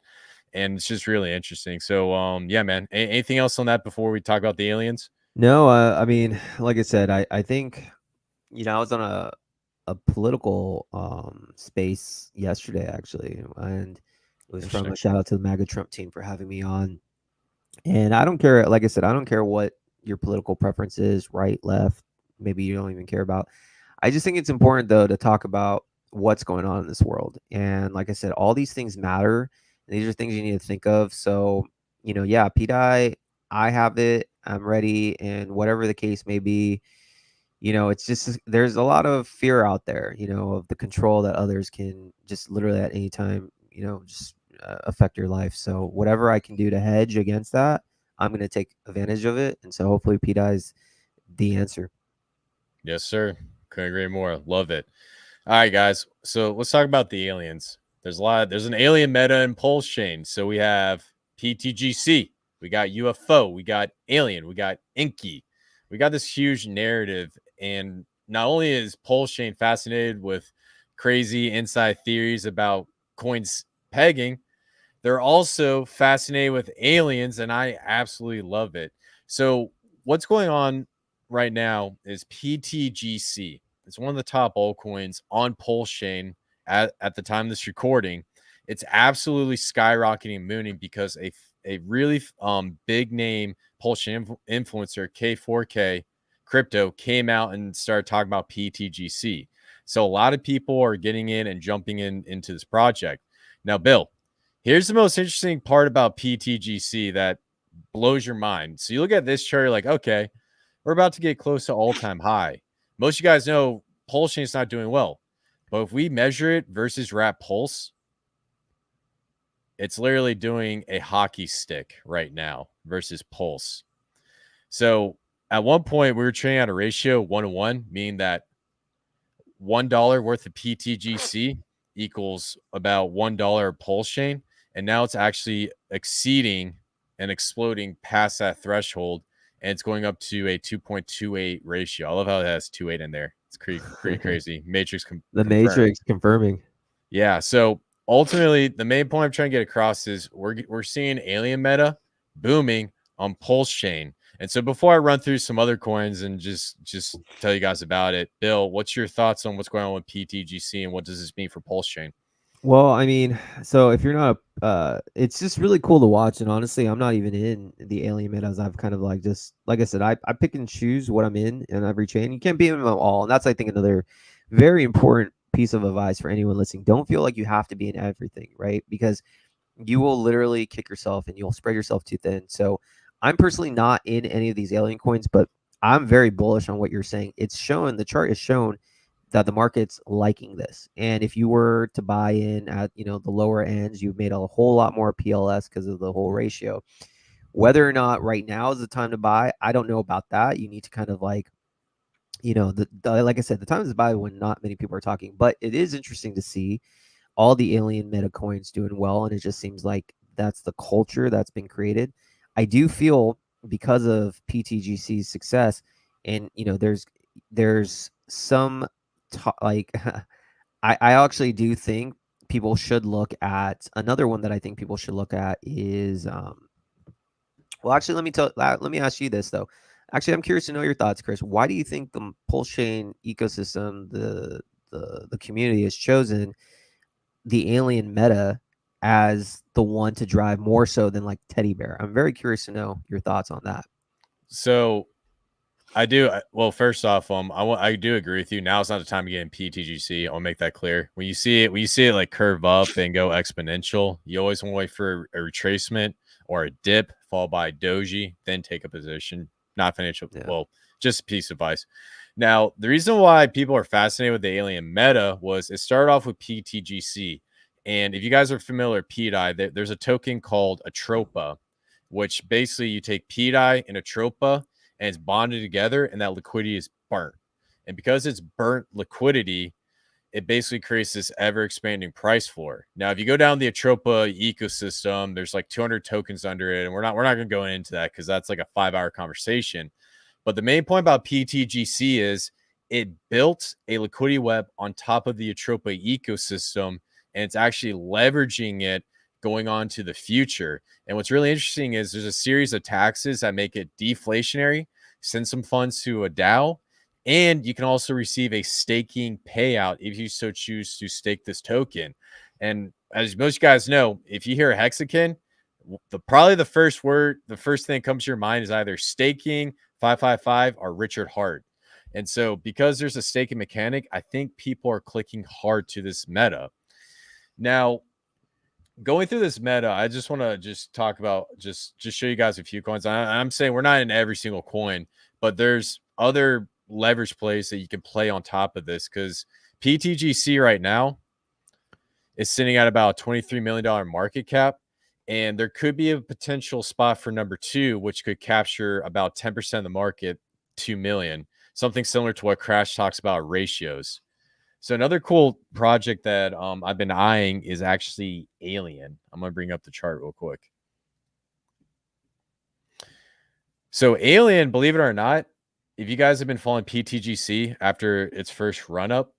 it's just really interesting. So yeah, man. Anything else on that before we talk about the aliens? No, I mean, like I said, I think, you know, I was on a political space yesterday actually, and it was from Interesting. a shout out to the MAGA Trump team for having me on. And I don't care, like I said, I don't care what your political preference is, right, left, maybe you don't even care about. I just think it's important though to talk about what's going on in this world. And like I said, all these things matter. And these are things you need to think of. So, you know, yeah, I have it, I'm ready, and whatever the case may be, you know, it's just there's a lot of fear out there, you know, of the control that others can just literally at any time, you know, just affect your life. So whatever I can do to hedge against that, I'm going to take advantage of it. And so hopefully PDI is the answer. Yes, sir. Couldn't agree more. Love it. All right, guys. So let's talk about the aliens. There's an alien meta in PulseChain. So we have PTGC, we got UFO, we got alien, we got Inky. We got this huge narrative. And not only is PulseChain fascinated with crazy inside theories about coins pegging, they're also fascinated with aliens, and I absolutely love it. So what's going on right now is PTGC. It's one of the top altcoins on PulseChain at the time of this recording. It's absolutely skyrocketing, mooning, because a really big name PulseChain influencer, K4K Crypto, came out and started talking about PTGC. So a lot of people are getting in and jumping into this project. Now, Bill, here's the most interesting part about PTGC that blows your mind. So you look at this chart, you're like, okay, we're about to get close to all-time high. Most of you guys know PulseChain is not doing well. But if we measure it versus Wrap Pulse, it's literally doing a hockey stick right now versus Pulse. So at one point, we were trading at a ratio 1-to-1, meaning that $1 worth of PTGC equals about $1 of PulseChain. And now it's actually exceeding and exploding past that threshold. And it's going up to a 2.28 ratio. I love how it has 2.8 in there. It's pretty crazy. Matrix The confirmed. Matrix confirming. Yeah. So ultimately, the main point I'm trying to get across is we're seeing alien meta booming on PulseChain. And so before I run through some other coins and just tell you guys about it, Bill, what's your thoughts on what's going on with PTGC and what does this mean for PulseChain? Well, I mean, so if you're not, it's just really cool to watch. And honestly, I'm not even in the alien metas. I've kind of like just, like I said, I pick and choose what I'm in every chain. You can't be in them all. And that's, I think, another very important piece of advice for anyone listening. Don't feel like you have to be in everything, right? Because you will literally kick yourself and you'll spread yourself too thin. So I'm personally not in any of these alien coins, but I'm very bullish on what you're saying. It's shown, the chart is shown that the market's liking this. And if you were to buy in at, the lower ends, you've made a whole lot more PLS because of the whole ratio. Whether or not right now is the time to buy, I don't know about that. You need to kind of like, like I said, the time is buy when not many people are talking, but it is interesting to see all the alien meta coins doing well, and it just seems like that's the culture that's been created. I do feel because of PTGC's success, and there's some like I actually do think people should look at another one that I think people should look at is well, actually, let me ask you this though. Actually, I'm curious to know your thoughts, Chris. Why do you think the PulseChain ecosystem, the community has chosen the alien meta as the one to drive more so than like teddy bear? I'm very curious to know your thoughts on that. So I do. Well, first off, I do agree with you. Now is not the time to get in PTGC. I'll make that clear. When you see it like curve up and go exponential, you always want to wait for a retracement or a dip followed by doji, then take a position. Not financial. Yeah. Well, just a piece of advice. Now, the reason why people are fascinated with the alien meta was it started off with PTGC. And if you guys are familiar with PDI, there's a token called Atropa, which basically you take PDI and Atropa and it's bonded together and that liquidity is burnt. And because it's burnt liquidity, it basically creates this ever expanding price floor. Now, if you go down the Atropa ecosystem, there's like 200 tokens under it. And we're not going to go into that because that's like a 5-hour conversation. But the main point about PTGC is it built a liquidity web on top of the Atropa ecosystem, and it's actually leveraging it going on to the future. And what's really interesting is there's a series of taxes that make it deflationary, send some funds to a DAO, and you can also receive a staking payout if you so choose to stake this token. And as most guys know, if you hear Zksync, probably the first thing that comes to your mind is either staking, 555, or Richard Hart. And so because there's a staking mechanic, I think people are clicking hard to this meta. Now, going through this meta, I just want to just talk about just show you guys a few coins. I'm saying we're not in every single coin, but there's other leverage plays that you can play on top of this because PTGC right now is sitting at about $23 million market cap. And there could be a potential spot for number 2, which could capture about 10% of the market, 2 million, something similar to what Crash talks about ratios. So another cool project that I've been eyeing is actually Alien. I'm going to bring up the chart real quick. So Alien, believe it or not, if you guys have been following PTGC after its first run up,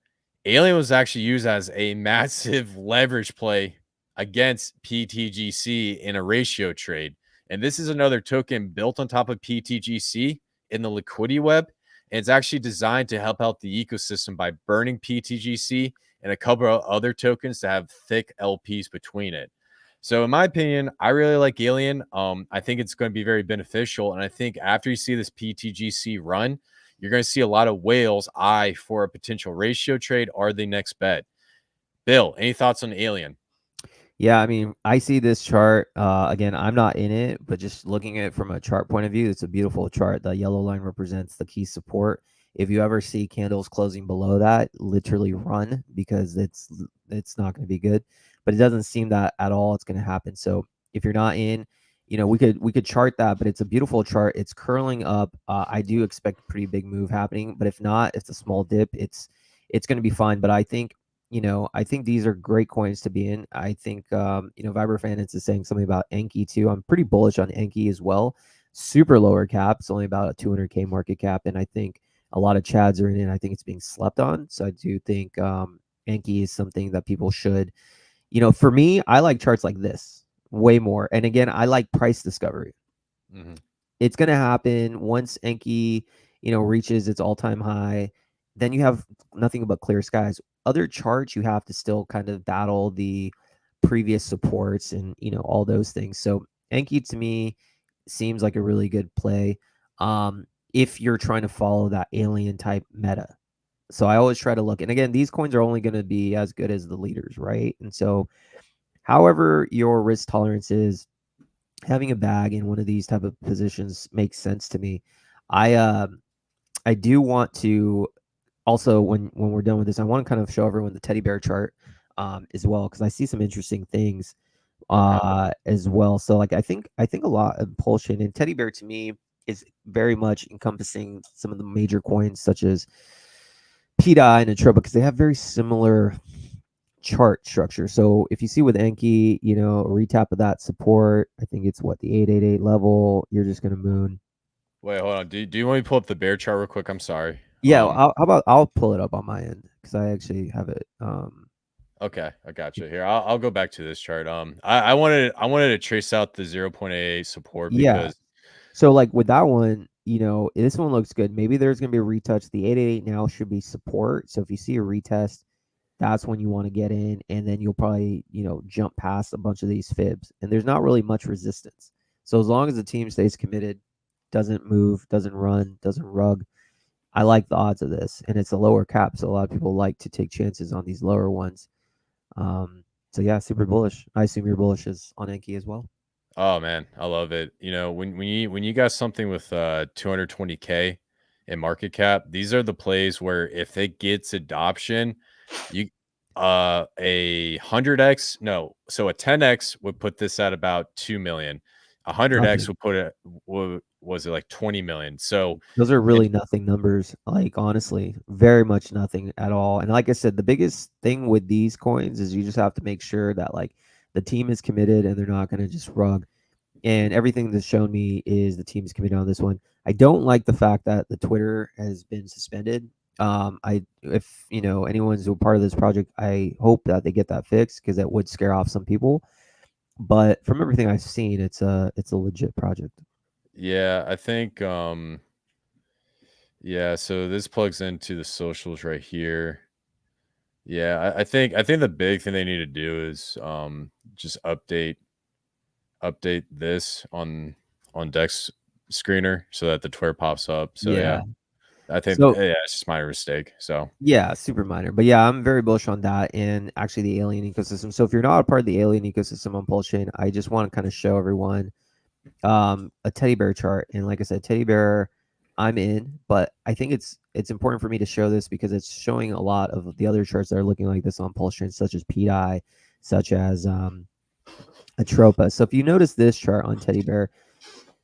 Alien was actually used as a massive leverage play against PTGC in a ratio trade. And this is another token built on top of PTGC in the liquidity web. And it's actually designed to help out the ecosystem by burning PTGC and a couple of other tokens to have thick LPs between it. So in my opinion, I really like Alien. I think it's going to be very beneficial. And I think after you see this PTGC run, you're going to see a lot of whales eye for a potential ratio trade or the next bet. Bill, any thoughts on Alien? Yeah, I mean, I see this chart. Again, I'm not in it, but just looking at it from a chart point of view, it's a beautiful chart. The yellow line represents the key support. If you ever see candles closing below that, literally run because it's not going to be good. But it doesn't seem that at all it's going to happen. So if you're not in, we could chart that, but it's a beautiful chart. It's curling up. I do expect a pretty big move happening, but if not, it's a small dip. It's going to be fine. But I think these are great coins to be in. I think, Vibrofan is saying something about Enki too. I'm pretty bullish on Enki as well. Super lower cap. It's only about a 200K market cap. And I think a lot of Chads are in it. I think it's being slept on. So I do think Enki is something that people should, for me, I like charts like this way more. And again, I like price discovery. Mm-hmm. it's going to happen once Enki, reaches its all-time high. Then you have nothing but clear skies. Other charts, you have to still kind of battle the previous supports and all those things. So Enki to me seems like a really good play if you're trying to follow that alien type meta. So I always try to look, and again, these coins are only going to be as good as the leaders, right? And so however your risk tolerance is, having a bag in one of these type of positions makes sense to me. I do want to also, when we're done with this, I want to kind of show everyone the teddy bear chart as well, because I see some interesting things Okay. as well. So like I think a lot of PulseChain and teddy bear to me is very much encompassing some of the major coins such as PDI and Atropa, because they have very similar chart structure. So if you see with Enki, a retap of that support, I think it's what, the 888 level, you're just going to moon. Wait, hold on. Do you want me to pull up the bear chart real quick? I'm sorry. Yeah, how about I'll pull it up on my end because I actually have it. Okay, I got you here. I'll go back to this chart. I wanted to trace out the 0.88 support Yeah. because So like with that one, this one looks good. Maybe there's going to be a retouch. The 888 now should be support. So if you see a retest, that's when you want to get in, and then you'll probably, jump past a bunch of these fibs. And there's not really much resistance. So as long as the team stays committed, doesn't move, doesn't run, doesn't rug, I like the odds of this. And it's a lower cap, so a lot of people like to take chances on these lower ones. So yeah, super bullish. I assume you're bullish as on Enki as well. oh man, I love it. When you got something with 220K in market cap, these are the plays where if it gets adoption, you a 100x, no, so a 10x would put this at about 2 million. A 100x Nothing. would put it, was it like 20 million? So Those are and really nothing numbers. Like honestly, very much nothing at all. And like I said, the biggest thing with these coins is you just have to make sure that like the team is committed and they're not going to just rug. And everything that's shown me is the team's committed on this one. I don't like the fact that the Twitter has been suspended. If anyone's a part of this project, I hope that they get that fixed because that would scare off some people. But from everything I've seen, it's a legit project. yeah, I think yeah, so this plugs into the socials right here. Yeah, I think the big thing they need to do is just update this on Dex screener so that the Twitter pops up. So yeah, Yeah. I think So yeah, it's just my mistake. So yeah, super minor. But yeah, I'm very bullish on that and actually the alien ecosystem. So if you're not a part of the alien ecosystem on PulseChain, I just want to kind of show everyone a teddy bear chart. And like I said, teddy bear, I'm in, but I think it's important for me to show this because it's showing a lot of the other charts that are looking like this on PulseChain, such as PDI, such as Atropa. So if you notice this chart on teddy bear,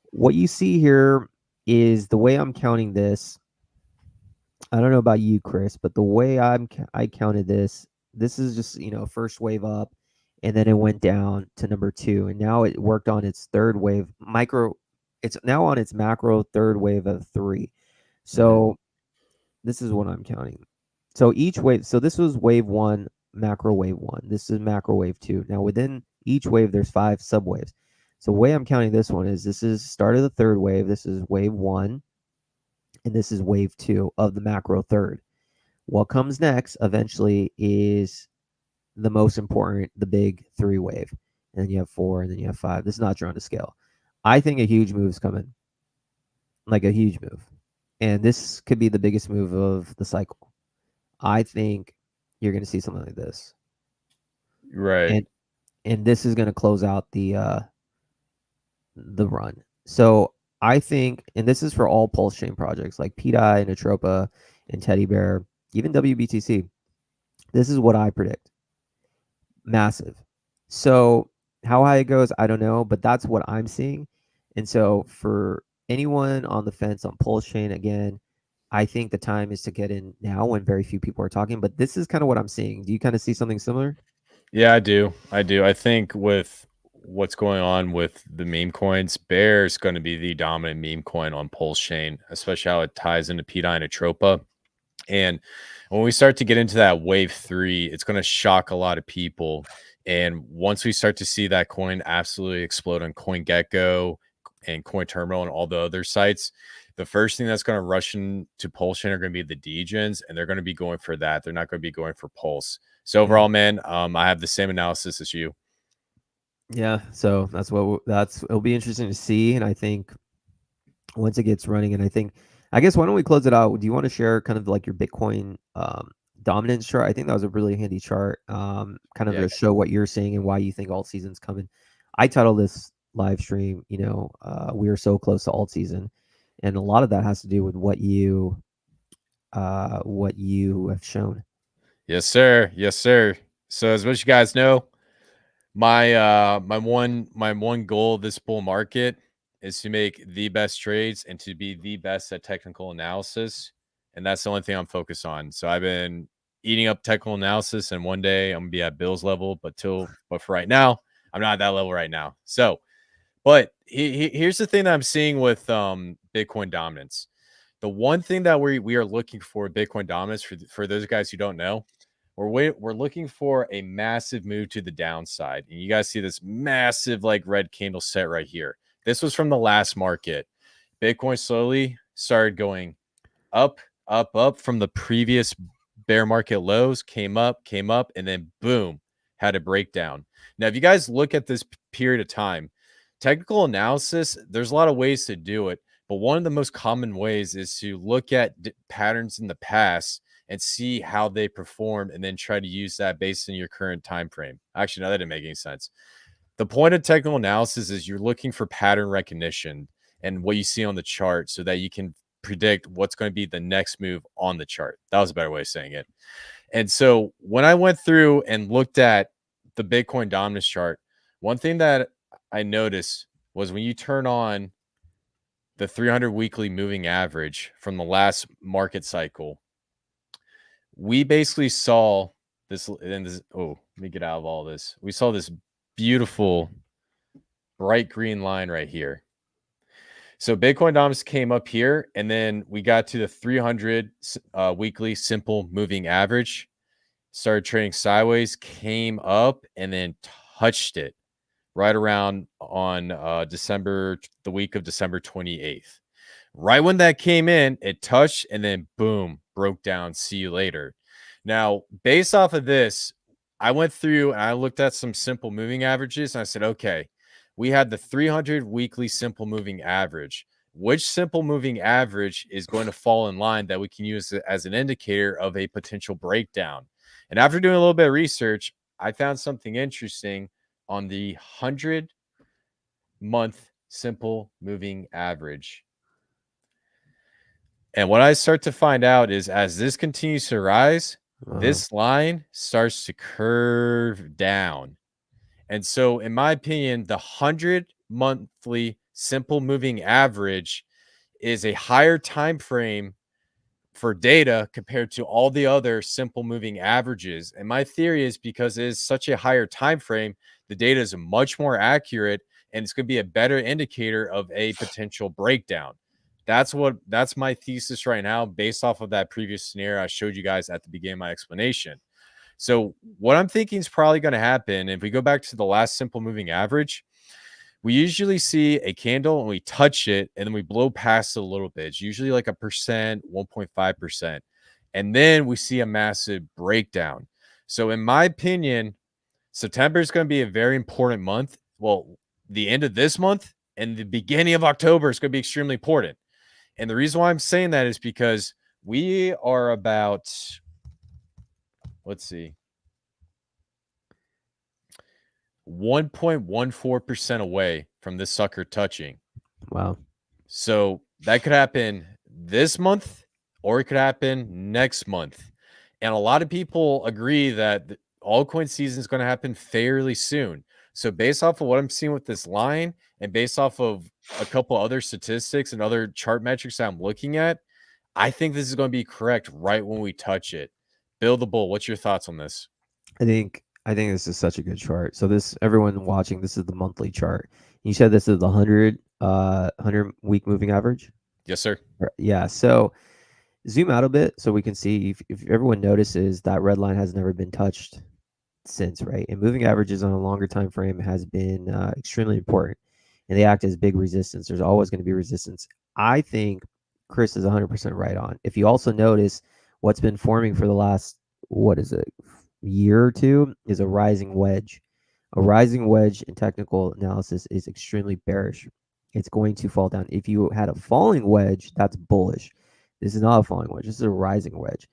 what you see here is the way I'm counting this. I don't know about you, Chris, but the way I counted this, this is just first wave up, and then it went down to number 2, and now it worked on its third wave micro. It's now on its macro third wave of 3. So this is what I'm counting. So each wave. So this was wave 1, macro wave 1. This is macro wave 2. Now within each wave, there's 5 subwaves. So the way I'm counting this one is this is start of the third wave. This is wave 1 and this is wave 2 of the macro third. What comes next eventually is the most important, the big 3 wave. And then you have 4, and then you have 5. This is not drawn to scale. I think a huge move is coming, like a huge move. And this could be the biggest move of the cycle. I think you're going to see something like this. right, And this is going to close out the run. So I think, and this is for all PulseChain projects like PDI and Atropa and Teddy Bear, even WBTC. This is what I predict. Massive. So how high it goes, I don't know, but that's what I'm seeing. And so for anyone on the fence on PulseChain, again, I think the time is to get in now when very few people are talking. But this is kind of what I'm seeing. Do you kind of see something similar? yeah, I do, I think with what's going on with the meme coins, Bear is going to be the dominant meme coin on Pulse Chain, especially how it ties into PDI and Atropa. And when we start to get into that wave 3, it's going to shock a lot of people. And once we start to see that coin absolutely explode on CoinGecko and Coin Terminal and all the other sites, the first thing that's going to rush into PulseChain are going to be the degens, and they're going to be going for that. They're not going to be going for Pulse. So overall, man, I have the same analysis as you. Yeah, so it'll be interesting to see, and I think once it gets running, and I guess why don't we close it out? Do you want to share kind of like your Bitcoin dominance chart? I think that was a really handy chart, kind of Yeah. to show what you're seeing and why you think alt season's coming. I titled this live stream, we are so close to alt season, and a lot of that has to do with what you have shown. Yes, sir. Yes, sir. So as much you guys know, my one goal of this bull market is to make the best trades and to be the best at technical analysis, and that's the only thing I'm focused on. So I've been eating up technical analysis, and one day I'm gonna be at Bill's level, but for right now, I'm not at that level right now. So, but here's the thing that I'm seeing with Bitcoin dominance. The one thing that we are looking for Bitcoin dominance, for those guys who don't know, we're looking for a massive move to the downside. And you guys see this massive like red candle set right here. This was from the last market. Bitcoin slowly started going up, up from the previous bear market lows, came up, and then boom, had a breakdown. Now, if you guys look at this period of time, technical analysis, there's a lot of ways to do it. But one of the most common ways is to look at patterns in the past and see how they perform, and then try to use that based on your current time frame. Actually, no, that didn't make any sense. The point of technical analysis is you're looking for pattern recognition and what you see on the chart so that you can predict what's going to be the next move on the chart. That was a better way of saying it. And so when I went through and looked at the Bitcoin dominance chart, one thing that I noticed was when you turn on the 300 weekly moving average from the last market cycle, we basically saw this, and this, oh, let me get out of all this. We saw this beautiful bright green line right here. So Bitcoin dominance came up here, and then we got to the 300 weekly simple moving average, started trading sideways, came up, and then touched it right around on the week of December 28th. Right when that came in, it touched and then boom, broke down. See you later. Now, based off of this, I went through and I looked at some simple moving averages and I said, okay, we had the 300 weekly simple moving average. Which simple moving average is going to fall in line that we can use as an indicator of a potential breakdown? And after doing a little bit of research, I found something interesting on the 100-month simple moving average. And what I start to find out is as this continues to rise, this line starts to curve down. And so, in my opinion, the 100-monthly simple moving average is a higher time frame for data compared to all the other simple moving averages. And my theory is because it is such a higher time frame, the data is much more accurate and it's going to be a better indicator of a potential breakdown. That's my thesis right now based off of that previous scenario I showed you guys at the beginning of my explanation. So what I'm thinking is probably going to happen, if we go back to the last simple moving average, we usually see a candle and we touch it and then we blow past it a little bit. It's usually like 1%, 1.5%. And then we see a massive breakdown. So in my opinion, September is going to be a very important month. Well, the end of this month and the beginning of October is going to be extremely important. And the reason why I'm saying that is because we are about, let's see, 1.14% away from this sucker touching. Wow. So that could happen this month or it could happen next month. And a lot of people agree that the altcoin season is going to happen fairly soon. So based off of what I'm seeing with this line and based off of a couple other statistics and other chart metrics that I'm looking at, I think this is going to be correct right when we touch it. Bill the Bull, what's your thoughts on this? I think this is such a good chart. So everyone watching, this is the monthly chart. You said this is the 100 week moving average? Yes, sir. Yeah. So zoom out a bit so we can see if everyone notices that red line has never been touched since, right? And moving averages on a longer time frame has been extremely important. and they act as big resistance. There's always going to be resistance. I think Chris is 100% right on. If you also notice, what's been forming for the last, what is it, year or two, is a rising wedge. A rising wedge in technical analysis is extremely bearish. It's going to fall down. If you had a falling wedge, that's bullish. This is not a falling wedge. This is a rising wedge.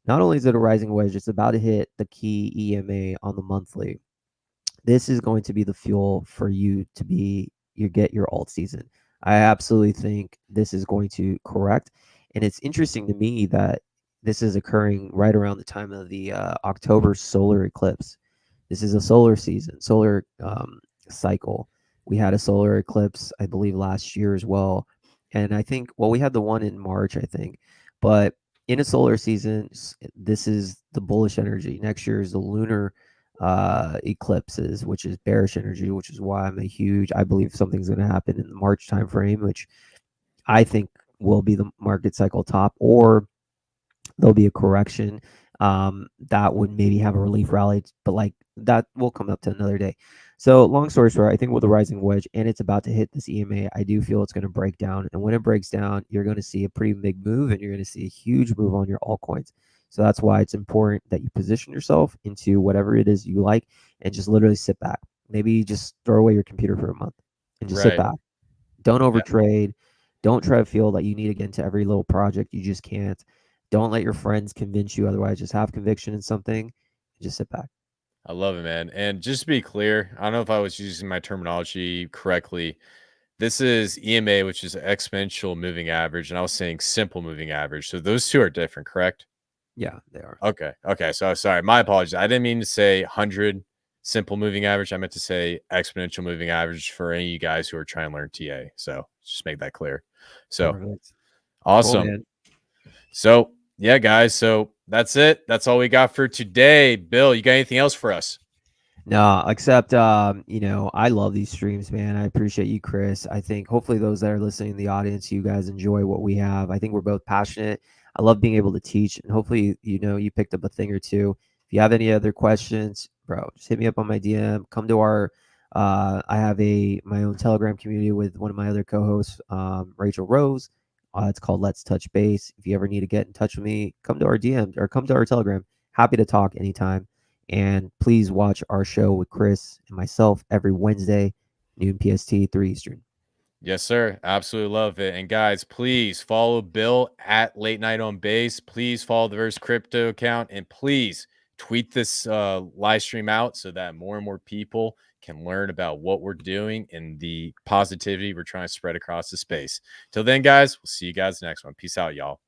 Not only is it a rising wedge, it's about to hit the key EMA on the monthly. This is going to be the fuel for you to get your alt season. I absolutely think this is going to correct. And it's interesting to me that this is occurring right around the time of the October solar eclipse. This is a solar season, solar cycle. We had a solar eclipse, I believe, last year as well. And I think, well, we had the one in March, I think. But in a solar season, this is the bullish energy. Next year is the lunar eclipses, which is bearish energy, which is why I believe something's going to happen in the March timeframe, which I think will be the market cycle top, or there'll be a correction that would maybe have a relief rally, but like that will come up to another day. So long story short, I think with the rising wedge and it's about to hit this EMA, I do feel it's going to break down. And when it breaks down, you're going to see a pretty big move, and you're going to see a huge move on your altcoins. So that's why it's important that you position yourself into whatever it is you like and just literally sit back. Maybe just throw away your computer for a month and just sit Right. back. Don't Yeah. overtrade. Don't try to feel that you need to get into every little project. You just can't. Don't let your friends convince you otherwise. Just have conviction in something and just sit back. I love it, man. And just to be clear, I don't know if I was using my terminology correctly. This is EMA, which is exponential moving average, and I was saying simple moving average. So those two are different, correct? Yeah, they are. Okay. Okay. So sorry, my apologies. I didn't mean to say 100 simple moving average. I meant to say exponential moving average for any of you guys who are trying to learn TA. So just make that clear. So Perfect. Cool, awesome. man. So yeah, guys. So that's it. That's all we got for today. Bill, you got anything else for us? No, except I love these streams, man. I appreciate you, Chris. I think hopefully those that are listening in the audience, you guys enjoy what we have. I think we're both passionate. I love being able to teach, and hopefully, you picked up a thing or two. If you have any other questions, bro, just hit me up on my DM. Come to our I have my own Telegram community with one of my other co-hosts, Rachel Rose. It's called Let's Touch Base. If you ever need to get in touch with me, come to our DM or come to our Telegram. Happy to talk anytime. And please watch our show with Chris and myself every Wednesday, noon PST, 3 Eastern. Yes, sir. Absolutely love it. And guys, please follow Bill at Late Night on Base. Please follow the Verse Crypto account, and please tweet this live stream out so that more and more people can learn about what we're doing and the positivity we're trying to spread across the space. Till then, guys, we'll see you guys next one. Peace out, y'all.